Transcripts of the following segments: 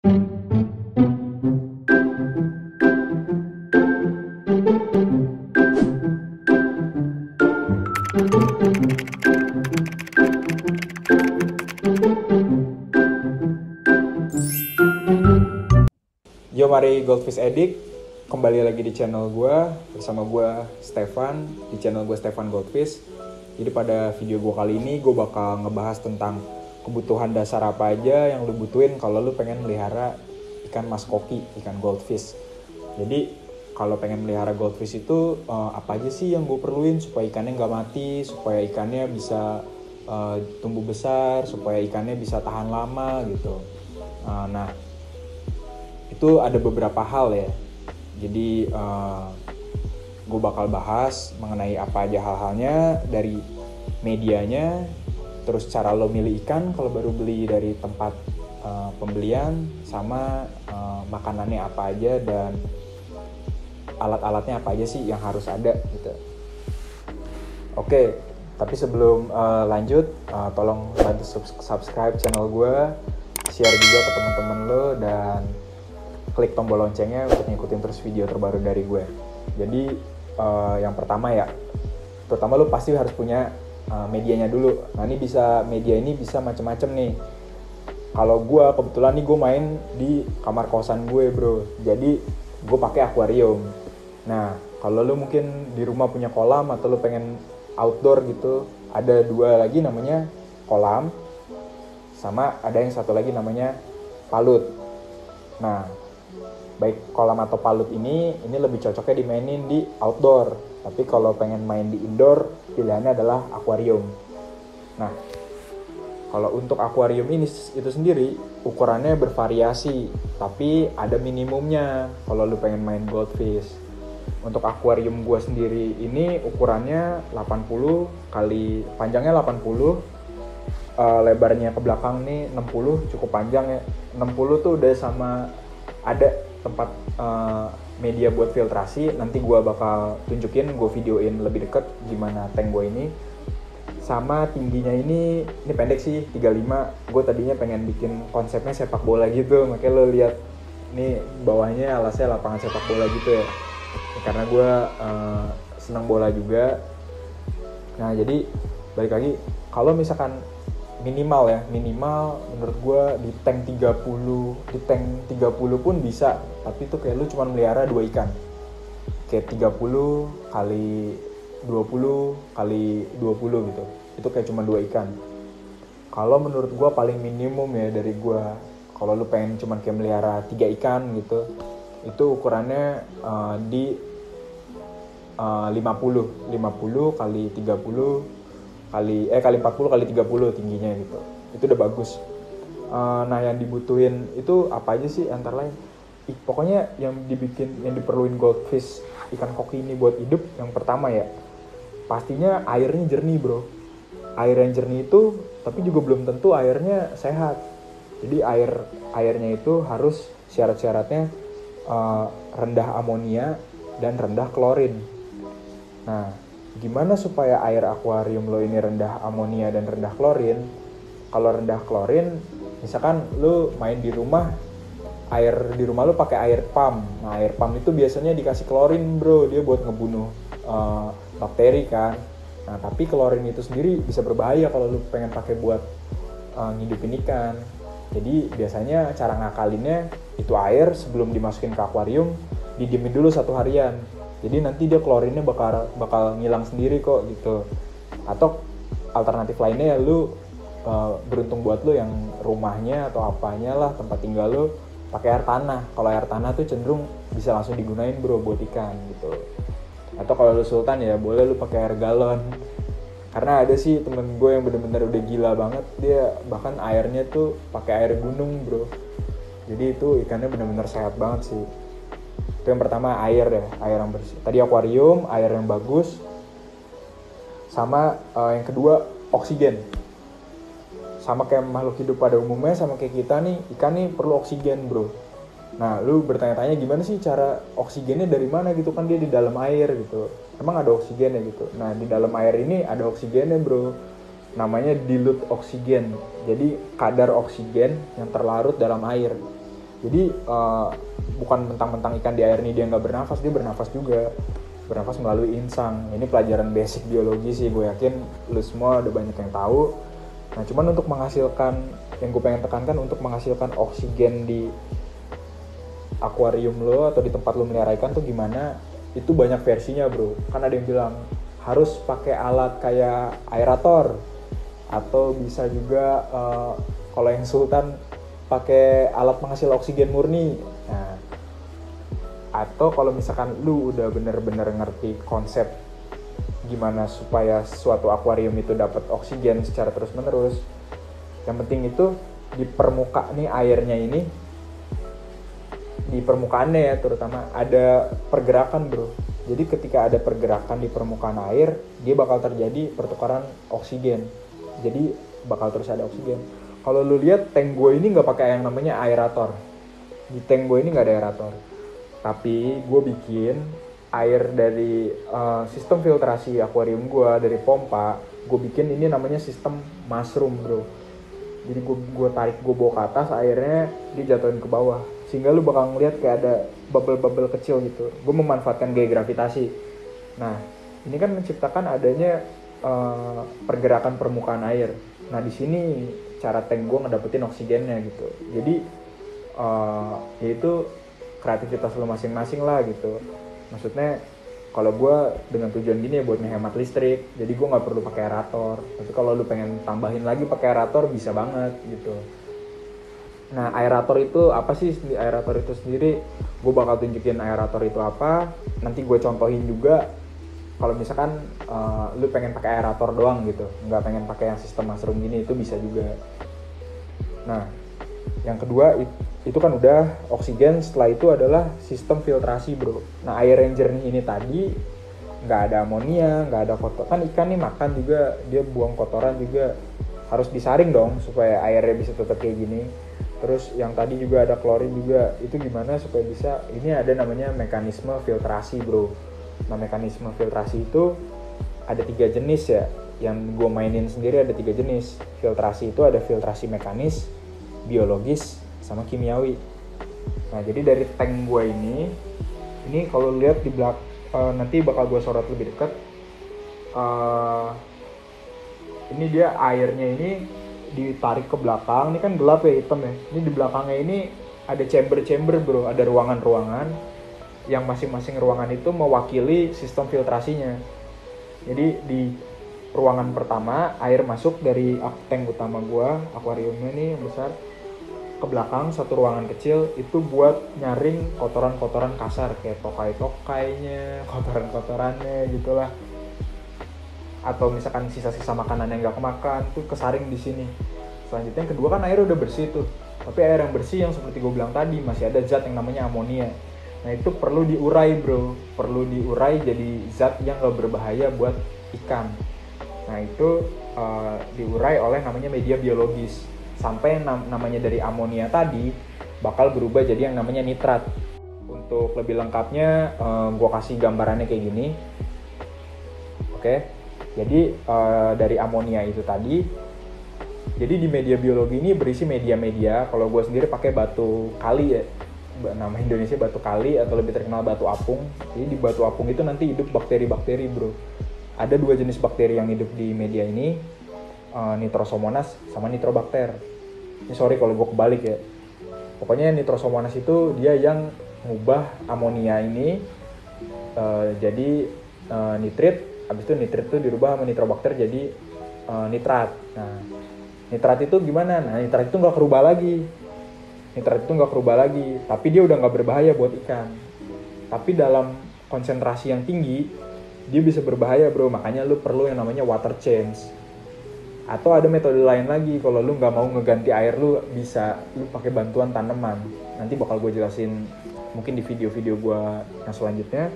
Yo, mari Goldfish Addict, kembali lagi di channel gue, bersama gue Stefan, di channel gue Stefan Goldfish. Jadi pada video gue kali ini gue bakal ngebahas tentang kebutuhan dasar apa aja yang lu butuhin kalau lu pengen melihara ikan mas koki, ikan goldfish. Jadi kalau pengen melihara goldfish itu apa aja sih yang gue perluin supaya ikannya nggak mati, supaya ikannya bisa tumbuh besar, supaya ikannya bisa tahan lama gitu. Nah, itu ada beberapa hal ya. Jadi gue bakal bahas mengenai apa aja hal-halnya, dari medianya, terus cara lo milih ikan kalau baru beli dari tempat pembelian, sama makanannya apa aja dan alat-alatnya apa aja sih yang harus ada gitu. Oke, tapi sebelum lanjut, tolong bantu subscribe channel gue, share juga ke teman-teman lo, dan klik tombol loncengnya untuk ngikutin terus video terbaru dari gue. Jadi yang pertama ya, terutama lo pasti harus punya medianya dulu. Nah media ini bisa macam-macam nih. Kalau gue kebetulan nih gue main di kamar kosan gue bro, jadi gue pakai akuarium. Nah kalau lo mungkin di rumah punya kolam atau lo pengen outdoor gitu, ada dua lagi namanya kolam, sama ada yang satu lagi namanya palut. Nah baik kolam atau palut ini lebih cocoknya dimainin di outdoor. Tapi kalau pengen main di indoor, pilihannya adalah akuarium. Nah, kalau untuk akuarium ini itu sendiri ukurannya bervariasi, tapi ada minimumnya kalau lu pengen main goldfish. Untuk akuarium gua sendiri ini ukurannya 80 kali, panjangnya 80, lebarnya ke belakang nih 60, cukup panjang ya. 60 tuh udah sama ada tempat media buat filtrasi. Nanti gue bakal tunjukin, gue videoin lebih deket gimana tank gue ini. Sama tingginya ini pendek sih, 35. Gue tadinya pengen bikin konsepnya sepak bola gitu, makanya lo lihat nih bawahnya alasnya lapangan sepak bola gitu ya. Karena gue senang bola juga. Nah jadi balik lagi, kalau misalkan minimal menurut gue di tank 30 pun bisa, tapi itu kayak lu cuma melihara 2 ikan, kayak 30 kali 20 kali 20 gitu, itu kayak cuma 2 ikan. Kalau menurut gue paling minimum ya dari gue, kalau lu pengen cuma kayak melihara 3 ikan gitu, itu ukurannya di 50 kali 30 kali 40 kali 30 tingginya gitu. Itu udah bagus. Nah yang dibutuhin itu apa aja sih antara lain? Pokoknya yang diperluin goldfish ikan koki ini buat hidup, yang pertama ya pastinya airnya jernih bro. Air yang jernih itu tapi juga belum tentu airnya sehat. Jadi airnya itu harus syarat-syaratnya rendah amonia dan rendah klorin. Nah gimana supaya air akuarium lo ini rendah amonia dan rendah klorin? Kalau rendah klorin, misalkan lo main di rumah, air di rumah lo pakai air pump. Nah air pump itu biasanya dikasih klorin bro, dia buat ngebunuh bakteri kan. Nah tapi klorin itu sendiri bisa berbahaya kalau lo pengen pakai buat ngidupin ikan. Jadi biasanya cara ngakalinnya itu air sebelum dimasukin ke akuarium didiemin dulu 1 harian. Jadi nanti dia klorinnya bakal ngilang sendiri kok gitu. Atau alternatif lainnya ya lu beruntung buat lu yang rumahnya atau apanya lah tempat tinggal lu pakai air tanah. Kalau air tanah tuh cenderung bisa langsung digunain bro buat ikan gitu. Atau kalau lu sultan ya boleh lu pakai air galon. Karena ada sih temen gue yang bener-bener udah gila banget, dia bahkan airnya tuh pakai air gunung bro. Jadi itu ikannya bener-bener sehat banget sih. Itu yang pertama, air yang bersih. Tadi akuarium, air yang bagus. Sama yang kedua, oksigen. Sama kayak makhluk hidup pada umumnya, sama kayak kita nih, ikan nih perlu oksigen bro. Nah lu bertanya-tanya gimana sih cara oksigennya dari mana gitu, kan dia di dalam air gitu. Emang ada oksigennya gitu. Nah di dalam air ini ada oksigennya bro. Namanya dilute oksigen. Jadi kadar oksigen yang terlarut dalam air. Jadi bukan mentang-mentang ikan di air ini dia nggak bernafas, dia bernafas juga, bernafas melalui insang. Ini pelajaran basic biologi sih, gue yakin lu semua udah banyak yang tahu. Nah cuman untuk menghasilkan, yang gue pengen tekankan, untuk menghasilkan oksigen di akuarium lo atau di tempat lo melihara ikan tuh gimana, itu banyak versinya bro. Kan ada yang bilang harus pakai alat kayak aerator, atau bisa juga kalau yang sultan pakai alat penghasil oksigen murni. Nah, atau kalau misalkan lu udah bener-bener ngerti konsep gimana supaya suatu akuarium itu dapat oksigen secara terus-menerus, yang penting itu di permukaan nih airnya ini, di permukaannya ya terutama ada pergerakan bro. Jadi ketika ada pergerakan di permukaan air, dia bakal terjadi pertukaran oksigen. Jadi bakal terus ada oksigen. Kalau lu lihat tank gue ini nggak pakai yang namanya aerator. Di tank gue ini nggak ada aerator. Tapi gue bikin air dari sistem filtrasi akuarium gue dari pompa. Gue bikin ini namanya sistem mushroom bro. Jadi gue tarik, gue bawa ke atas, airnya dijatuhin ke bawah, sehingga lu bakal ngeliat kayak ada bubble-bubble kecil gitu. Gue memanfaatkan gaya gravitasi. Nah ini kan menciptakan adanya pergerakan permukaan air. Nah di sini cara tank gue ngedapetin oksigennya gitu. Jadi yaitu kreativitas lo masing-masing lah gitu. Maksudnya kalau gue dengan tujuan gini ya buat menghemat listrik, jadi gue nggak perlu pakai aerator. Tapi kalau lu pengen tambahin lagi pakai aerator bisa banget gitu. Nah aerator itu apa sih? Aerator itu sendiri gue bakal tunjukin aerator itu apa. Nanti gue contohin juga kalau misalkan lu pengen pakai aerator doang gitu, nggak pengen pakai yang sistem mushroom gini, itu bisa juga. Nah yang kedua itu kan udah oksigen. Setelah itu adalah sistem filtrasi bro. Nah air yang jernih ini tadi nggak ada amonia, nggak ada kotor. Kan ikan nih makan juga, dia buang kotoran juga, harus disaring dong supaya airnya bisa tetap kayak gini. Terus yang tadi juga ada klorin juga, itu gimana supaya bisa, ini ada namanya mekanisme filtrasi bro. Nah mekanisme filtrasi itu ada 3 jenis ya, yang gue mainin sendiri ada 3 jenis. Filtrasi itu ada filtrasi mekanis, biologis, sama kimiawi. Nah jadi dari tank gue ini kalau lihat di belakang, nanti bakal gue sorot lebih dekat. Ini dia airnya ini ditarik ke belakang, ini kan gelap ya, hitam ya. Ini di belakangnya ini ada chamber bro, ada ruangan-ruangan yang masing-masing ruangan itu mewakili sistem filtrasinya. Jadi di ruangan pertama air masuk dari tank utama gua, akuariumnya nih yang besar, ke belakang satu ruangan kecil itu buat nyaring kotoran-kotoran kasar kayak tokai-tokainya, kotoran-kotorannya gitulah. Atau misalkan sisa-sisa makanan yang nggak kemakan tuh kesaring di sini. Selanjutnya yang kedua kan air udah bersih tuh, tapi air yang bersih yang seperti gue bilang tadi masih ada zat yang namanya amonia. Nah itu perlu diurai bro, perlu diurai jadi zat yang nggak berbahaya buat ikan. Nah itu diurai oleh namanya media biologis, sampai namanya dari amonia tadi bakal berubah jadi yang namanya nitrat. Untuk lebih lengkapnya gue kasih gambarannya kayak gini. Oke. Jadi dari amonia itu tadi, jadi di media biologi ini berisi media-media. Kalau gue sendiri pakai batu kali ya, nama Indonesia batu kali atau lebih terkenal batu apung. Jadi di batu apung itu nanti hidup bakteri-bakteri bro. Ada 2 jenis bakteri yang hidup di media ini, Nitrosomonas sama Nitrobakter. Ini sorry kalau gue kebalik ya. Pokoknya Nitrosomonas itu dia yang ngubah amonia ini jadi nitrit. Habis itu nitrit itu dirubah sama Nitrobakter jadi nitrat. Nah, nitrat itu gimana? Nah, nitrat itu nggak kerubah lagi. Tapi dia udah nggak berbahaya buat ikan. Tapi dalam konsentrasi yang tinggi, dia bisa berbahaya bro. Makanya lu perlu yang namanya water change. Atau ada metode lain lagi, kalau lu nggak mau ngeganti air lu, bisa lu pakai bantuan tanaman. Nanti bakal gue jelasin mungkin di video-video gue yang selanjutnya.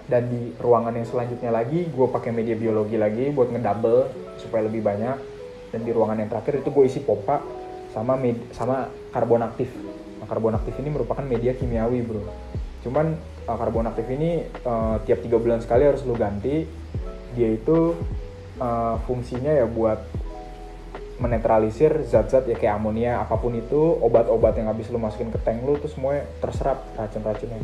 Dan di ruangan yang selanjutnya lagi, gue pakai media biologi lagi buat ngedouble supaya lebih banyak. Dan di ruangan yang terakhir itu gue isi pompa sama karbon aktif. Nah, karbon aktif ini merupakan media kimiawi bro. Cuman karbon aktif ini tiap 3 bulan sekali harus lu ganti. Dia itu fungsinya ya buat menetralisir zat-zat ya kayak amonia, apapun itu, obat-obat yang habis lu masukin ke tank lu tuh semuanya terserap racun-racunnya.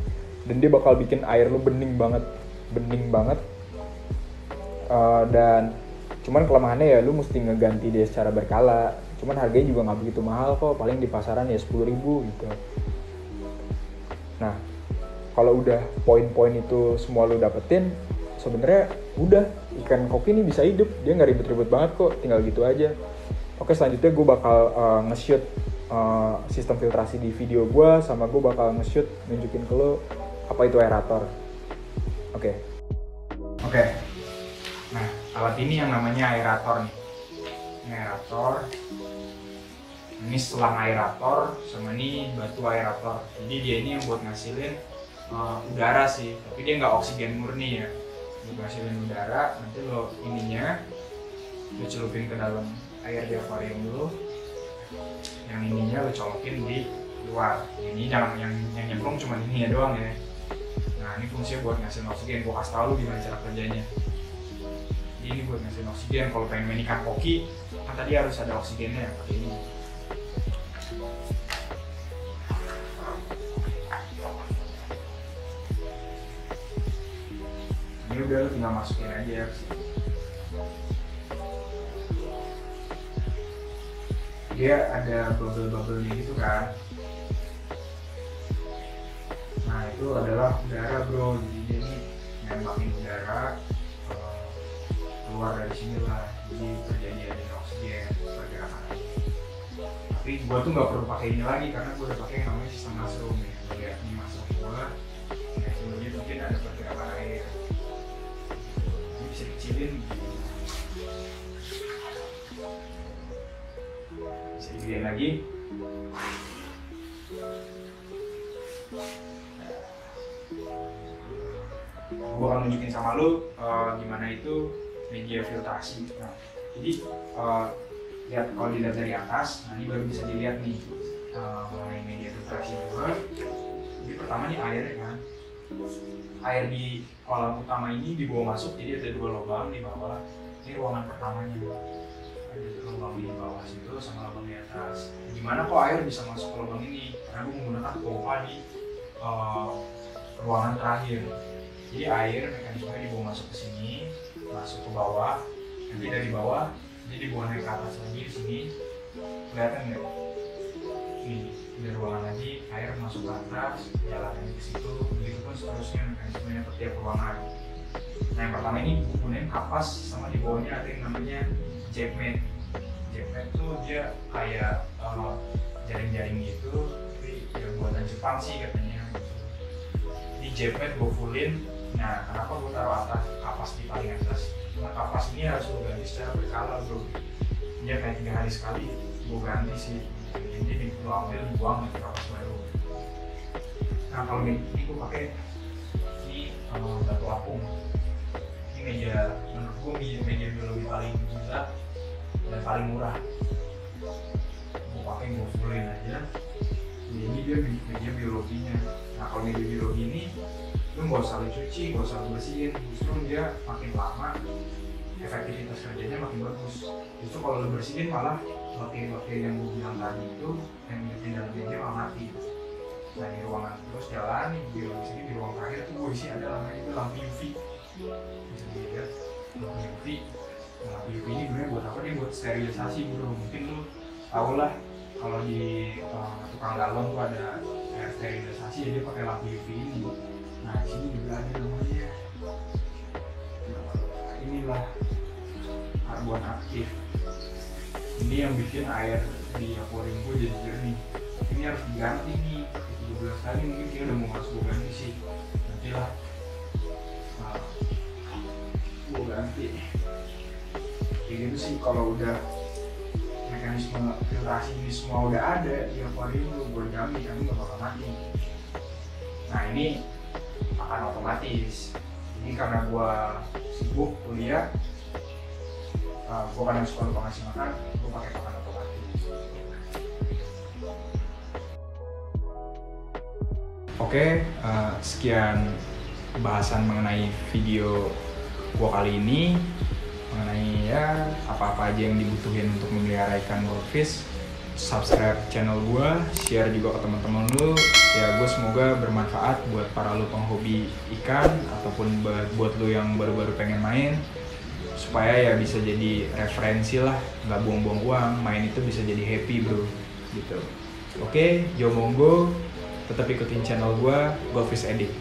Dan dia bakal bikin air lu bening banget. Dan cuman kelemahannya ya lu mesti ngeganti dia secara berkala. Cuman harganya juga nggak begitu mahal kok, paling di pasaran ya 10.000 gitu. Nah, kalau udah poin-poin itu semua lu dapetin, sebenarnya udah ikan koki ini bisa hidup, dia nggak ribet-ribet banget kok, tinggal gitu aja. Oke, selanjutnya gue bakal nge-shoot sistem filtrasi di video gue, sama gue bakal nge-shoot nunjukin ke lo apa itu aerator. Oke. Nah, alat ini yang namanya aerator nih. Ini aerator. Ini selang aerator, sama ini batu aerator. Jadi dia ini yang buat ngasilin udara sih, tapi dia nggak oksigen murni ya. Buat ngasilin udara, nanti lo ininya lo celupin ke dalam air di akuarium dulu. Yang ininya lo colokin di luar. Ini jangan yang nyemplung cuma ini ya doang ya. Nah, ini fungsinya buat ngasilin oksigen. Gue kasih tau lo gimana cara kerjanya. Jadi ini buat ngasilin oksigen. Kalau pengen main ikan koki, kan tadi harus ada oksigennya pakai ini. Ini udah lo tinggal masukin aja. Dia ada bubble-bubble gitu kan. Nah, itu adalah udara bro. Jadi dia ini nembakin udara keluar dari sini lah. Jadi terjadi ada oksigen pergerakan air. Tapi gua tuh nggak perlu pakai ini lagi karena gua udah pakai yang namanya sistem mushroom ya. Lihat ini mushroom gua. Nah, sebelumnya mungkin ada pergerakan air. Ini bisa dikecilin. Bisa digedein lagi. Gue akan nunjukin sama lo gimana itu media filtrasi. Nah, jadi lihat, kalau dilihat dari atas, nah ini baru bisa dilihat nih mengenai media filtrasi gue. Jadi pertama nih air kan, air di kolam utama ini dibawa masuk, jadi ada 2 lubang di bawah. Ini ruangan pertamanya. Ada lubang di bawah situ sama lubang di atas. Gimana kok air bisa masuk ke lubang ini? Karena gue menggunakan pompa di ruangan terakhir. Jadi air mekanismenya dibawa masuk ke sini, masuk ke bawah, nanti dari bawah jadi dibawa naik ke atas lagi di sini. Kelihatan nggak? Nih, dari ruangan lagi air masuk ke atas, jalan ke situ, begitu pun seterusnya mekanismenya per tiap ruangan. Nah, yang pertama ini gunain kapas, sama di bawahnya ada yang namanya jepmet. Jepmet tuh dia kayak jaring-jaring gitu, tapi ya buatan Jepang sih katanya. Di jepmet gue fullin. Nah, kenapa gue taruh atas kapas di paling atas? Karena kapas ini harus gue ganti secara berkala bro. Dia kayak 3 hari sekali gue ganti sih. Jadi gue ambil, dibuang ke kapas baru. Nah, kalau ini gue pakai ini batu apung. Ini media, menurut gue media biologi paling gila dan paling murah. Gue pakai, gue fullin aja. Jadi ini dia media biologinya. Nah, kalau media biologi ini lu nggak usah cuci, nggak usah bersihin, justru dia makin lama efektivitas kerjanya makin bagus. Justru kalau lu bersihin malah bakteri-bakteri yang gue bilang tadi itu yang di dalam media malah mati. Nah, di ruangan terus jalan di sini, di ruang terakhir tuh gue isi ada namanya itu lampu UV. Bisa dilihat lampu UV. Nah, lampu UV ini gunanya buat apa? Dia buat sterilisasi bro. Mungkin lu tau lah kalau di tukang galon tuh ada air sterilisasi, jadi pakai lampu UV ini. Nah, di sini juga ada namanya. Nah, inilah karbon aktif. Ini yang bikin air di akuarium gue jadi jernih. Ini harus diganti nih. 17 kali mungkin dia udah mau masuk gue ganti sih. Nanti lah gue ganti. Kayak gitu sih kalau udah mekanisme filtrasi ini semua udah ada di akuarium lu, gue jamin kamu gak bakal mati. Nah, ini akan otomatis. Ini karena gue sibuk kuliah, gue kan harus lupa ngasih makan, gue pakai pakan otomatis. Oke, sekian bahasan mengenai video gue kali ini. mengenai ya apa-apa aja yang dibutuhin untuk memelihara ikan goldfish. Subscribe channel gue, share juga ke teman-teman lu. Ya gue semoga bermanfaat buat para lu penghobi ikan ataupun buat lu yang baru-baru pengen main, supaya ya bisa jadi referensi lah, nggak buang-buang uang, main itu bisa jadi happy bro, gitu. Oke, yo monggo, tetap ikutin channel gue, Goldfish Edit.